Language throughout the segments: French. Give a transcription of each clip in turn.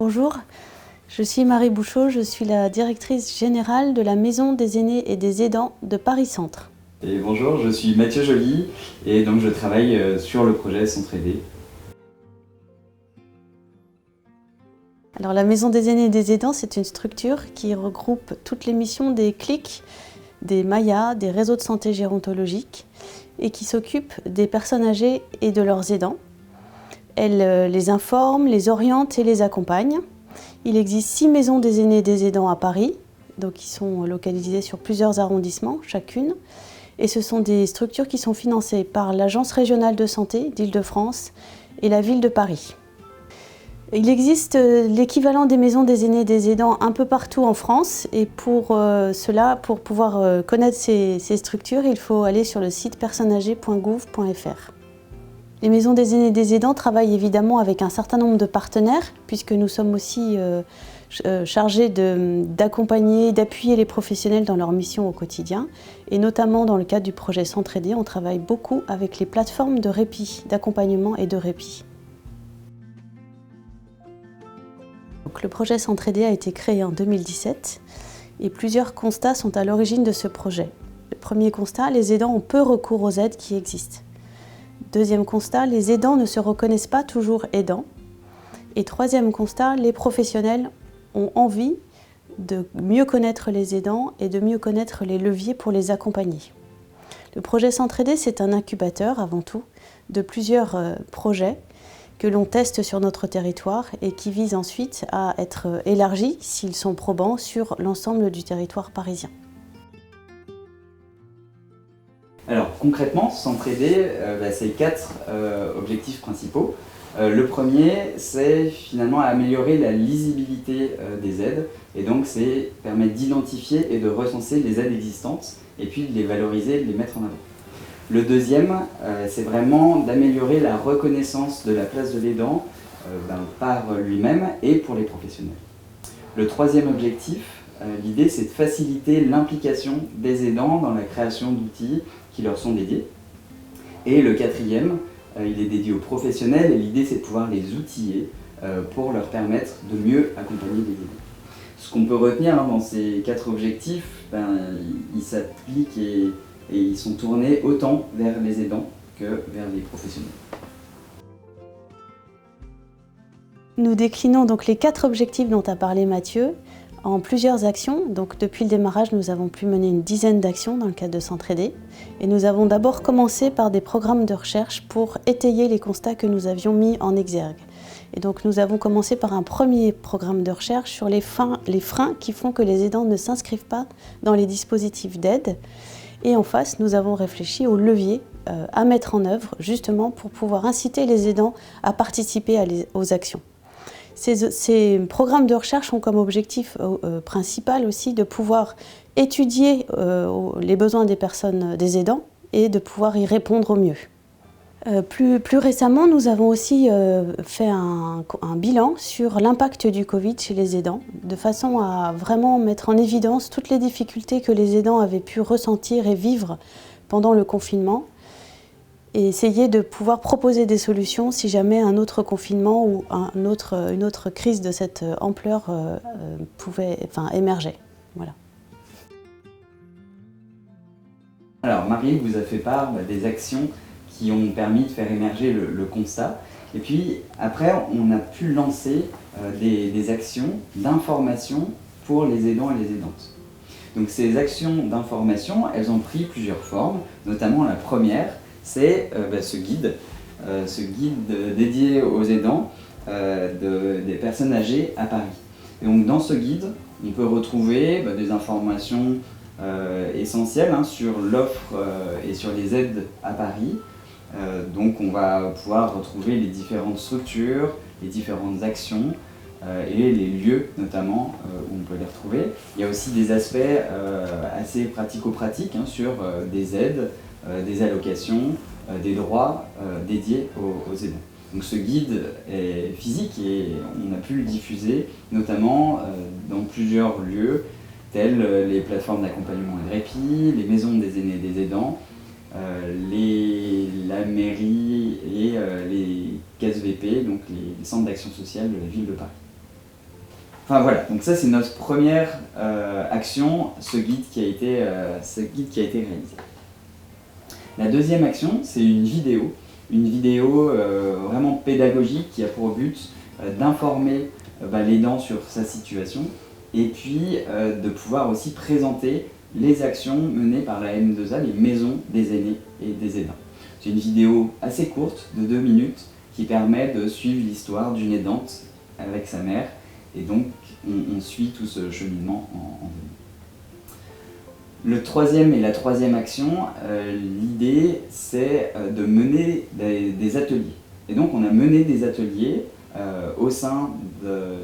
Bonjour, je suis Marie Bouchot, je suis la directrice générale de la Maison des aînés et des aidants de Paris Centre. Et bonjour, je suis Mathieu Joly et donc je travaille sur le projet S'entraider. Alors la Maison des aînés et des aidants, c'est une structure qui regroupe toutes les missions des CLIC, des MAIA, des réseaux de santé gérontologique et qui s'occupe des personnes âgées et de leurs aidants. Elle les informe, les oriente et les accompagne. Il existe 6 maisons des aînés et des aidants à Paris, donc qui sont localisées sur plusieurs arrondissements chacune. Et ce sont des structures qui sont financées par l'Agence régionale de santé d'Île-de-France et la ville de Paris. Il existe l'équivalent des maisons des aînés et des aidants un peu partout en France et pour cela, pour pouvoir connaître ces structures, il faut aller sur le site personnesagées.gouv.fr. Les maisons des aînés et des aidants travaillent évidemment avec un certain nombre de partenaires puisque nous sommes aussi chargés d'accompagner, d'appuyer les professionnels dans leur mission au quotidien. Et notamment dans le cadre du projet S'entraider, on travaille beaucoup avec les plateformes de répit, d'accompagnement et de répit. Donc, le projet S'entraider a été créé en 2017 et plusieurs constats sont à l'origine de ce projet. Le premier constat, les aidants ont peu recours aux aides qui existent. Deuxième constat, les aidants ne se reconnaissent pas toujours aidants. Et troisième constat, les professionnels ont envie de mieux connaître les aidants et de mieux connaître les leviers pour les accompagner. Le projet S'entraider, c'est un incubateur avant tout de plusieurs projets que l'on teste sur notre territoire et qui visent ensuite à être élargis, s'ils sont probants, sur l'ensemble du territoire parisien. Alors concrètement, S'entraider, c'est 4 objectifs principaux. Le premier, c'est finalement améliorer la lisibilité des aides et donc c'est permettre d'identifier et de recenser les aides existantes et puis de les valoriser, de les mettre en avant. Le deuxième, c'est vraiment d'améliorer la reconnaissance de la place de l'aidant par lui-même et pour les professionnels. Le troisième objectif, l'idée c'est de faciliter l'implication des aidants dans la création d'outils qui leur sont dédiés. Et le quatrième, il est dédié aux professionnels et l'idée c'est de pouvoir les outiller pour leur permettre de mieux accompagner les aidants. Ce qu'on peut retenir dans ces 4 objectifs, ils s'appliquent et ils sont tournés autant vers les aidants que vers les professionnels. Nous déclinons donc les 4 objectifs dont a parlé Mathieu en plusieurs actions. Donc depuis le démarrage, nous avons pu mener une dizaine d'actions dans le cadre de S'entraider. Et nous avons d'abord commencé par des programmes de recherche pour étayer les constats que nous avions mis en exergue. Et donc nous avons commencé par un premier programme de recherche sur les freins qui font que les aidants ne s'inscrivent pas dans les dispositifs d'aide. Et en face, nous avons réfléchi aux leviers à mettre en œuvre justement pour pouvoir inciter les aidants à participer aux actions. Ces programmes de recherche ont comme objectif principal aussi de pouvoir étudier les besoins des aidants et de pouvoir y répondre au mieux. Plus récemment, nous avons aussi fait un bilan sur l'impact du Covid chez les aidants, de façon à vraiment mettre en évidence toutes les difficultés que les aidants avaient pu ressentir et vivre pendant le confinement, et essayer de pouvoir proposer des solutions si jamais un autre confinement ou une autre crise de cette ampleur émergeait. Voilà. Alors Marie vous a fait part des actions qui ont permis de faire émerger le constat. Et puis après, on a pu lancer des actions d'information pour les aidants et les aidantes. Donc ces actions d'information, elles ont pris plusieurs formes, notamment la première, c'est ce guide dédié aux aidants des personnes âgées à Paris. Et donc dans ce guide, on peut retrouver des informations essentielles sur l'offre et sur les aides à Paris. Donc on va pouvoir retrouver les différentes structures, les différentes actions et les lieux notamment où on peut les retrouver. Il y a aussi des aspects assez pratico-pratiques sur des aides, des allocations, des droits dédiés aux aidants. Donc ce guide est physique et on a pu le diffuser notamment dans plusieurs lieux tels les plateformes d'accompagnement et de répit, les maisons des aînés et des aidants, la mairie et les CASVP, donc les centres d'action sociale de la ville de Paris. Enfin voilà, donc ça c'est notre première action, ce guide qui a été réalisé. La deuxième action, c'est une vidéo vraiment pédagogique qui a pour but d'informer l'aidant sur sa situation et puis de pouvoir aussi présenter les actions menées par la M2A, les maisons des aînés et des aidants. C'est une vidéo assez courte, de 2 minutes, qui permet de suivre l'histoire d'une aidante avec sa mère, et donc on suit tout ce cheminement en 2 minutes. La troisième action, l'idée c'est de mener des ateliers. Et donc on a mené des ateliers au sein de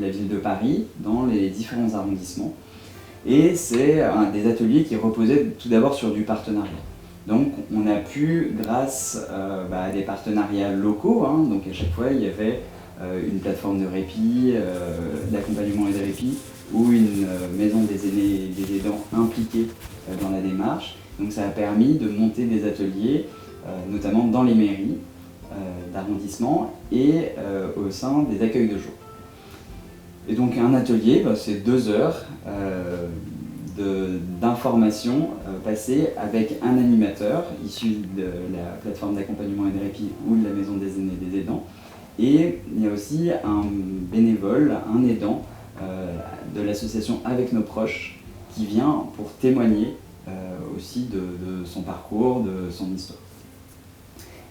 la ville de Paris, dans les différents arrondissements. Et c'est des ateliers qui reposaient tout d'abord sur du partenariat. Donc on a pu, grâce à des partenariats locaux, donc à chaque fois il y avait une plateforme de répit, d'accompagnement et de répit, ou une maison des aînés et des aidants impliqués dans la démarche. Donc ça a permis de monter des ateliers, notamment dans les mairies d'arrondissement et au sein des accueils de jour. Et donc un atelier, c'est 2 heures d'information passée avec un animateur issu de la plateforme d'accompagnement et de répit ou de la maison des aînés et des aidants. Et il y a aussi un bénévole, un aidant de l'association Avec nos proches qui vient pour témoigner aussi de son parcours, de son histoire.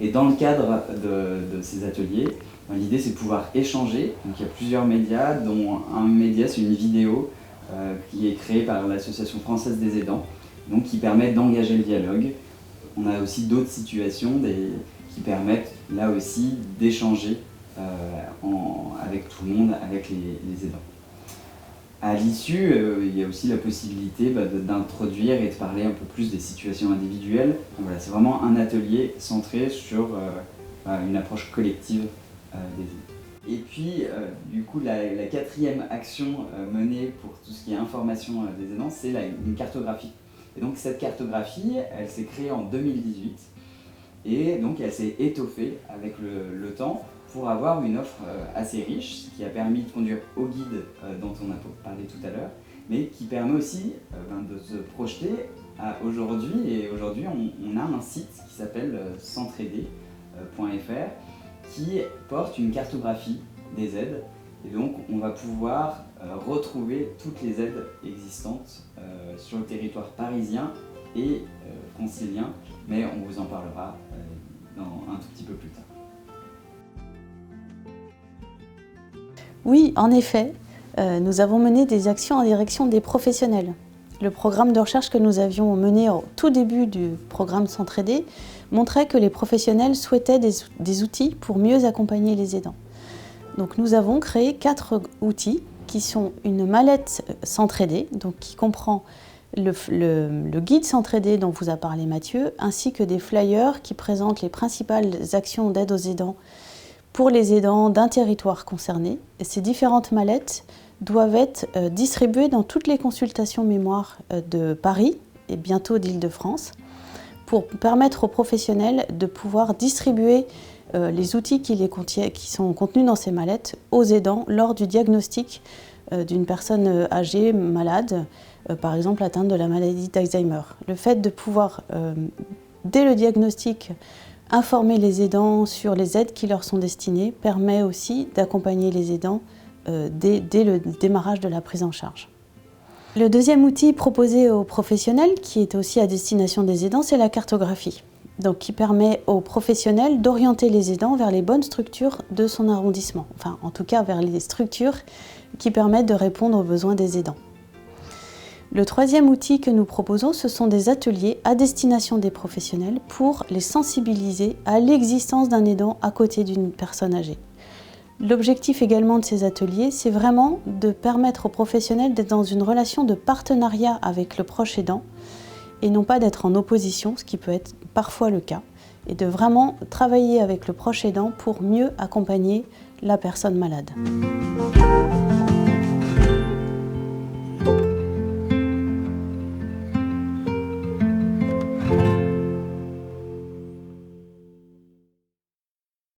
Et dans le cadre de ces ateliers, l'idée c'est de pouvoir échanger. Donc il y a plusieurs médias, dont un média c'est une vidéo qui est créée par l'Association française des aidants, donc qui permet d'engager le dialogue. On a aussi d'autres situations qui permettent là aussi d'échanger avec tout le monde, avec les aidants. À l'issue, il y a aussi la possibilité d'introduire et de parler un peu plus des situations individuelles. Voilà, c'est vraiment un atelier centré sur une approche collective des aidants. Et puis, du coup, la 4e action menée pour tout ce qui est information des aidants, c'est une cartographie. Et donc cette cartographie, elle s'est créée en 2018 et donc elle s'est étoffée avec le temps pour avoir une offre assez riche, ce qui a permis de conduire au guide dont on a parlé tout à l'heure, mais qui permet aussi de se projeter à aujourd'hui. Et aujourd'hui, on a un site qui s'appelle centraider.fr qui porte une cartographie des aides. Et donc, on va pouvoir retrouver toutes les aides existantes sur le territoire parisien et francilien, mais on vous en parlera un tout petit peu plus tard. Oui, en effet, nous avons mené des actions en direction des professionnels. Le programme de recherche que nous avions mené au tout début du programme S'entraider montrait que les professionnels souhaitaient des outils pour mieux accompagner les aidants. Donc nous avons créé 4 outils qui sont une mallette S'entraider, donc qui comprend le guide S'entraider dont vous a parlé Mathieu, ainsi que des flyers qui présentent les principales actions d'aide aux aidants pour les aidants d'un territoire concerné. Et ces différentes mallettes doivent être distribuées dans toutes les consultations mémoire de Paris et bientôt d'Île-de-France pour permettre aux professionnels de pouvoir distribuer les outils qui sont contenus dans ces mallettes aux aidants lors du diagnostic d'une personne âgée, malade, par exemple atteinte de la maladie d'Alzheimer. Le fait de pouvoir, dès le diagnostic, informer les aidants sur les aides qui leur sont destinées permet aussi d'accompagner les aidants dès le démarrage de la prise en charge. Le deuxième outil proposé aux professionnels, qui est aussi à destination des aidants, c'est la cartographie. Donc, qui permet aux professionnels d'orienter les aidants vers les bonnes structures de son arrondissement. Enfin, en tout cas, vers les structures qui permettent de répondre aux besoins des aidants. Le troisième outil que nous proposons, ce sont des ateliers à destination des professionnels pour les sensibiliser à l'existence d'un aidant à côté d'une personne âgée. L'objectif également de ces ateliers, c'est vraiment de permettre aux professionnels d'être dans une relation de partenariat avec le proche aidant et non pas d'être en opposition, ce qui peut être parfois le cas, et de vraiment travailler avec le proche aidant pour mieux accompagner la personne malade.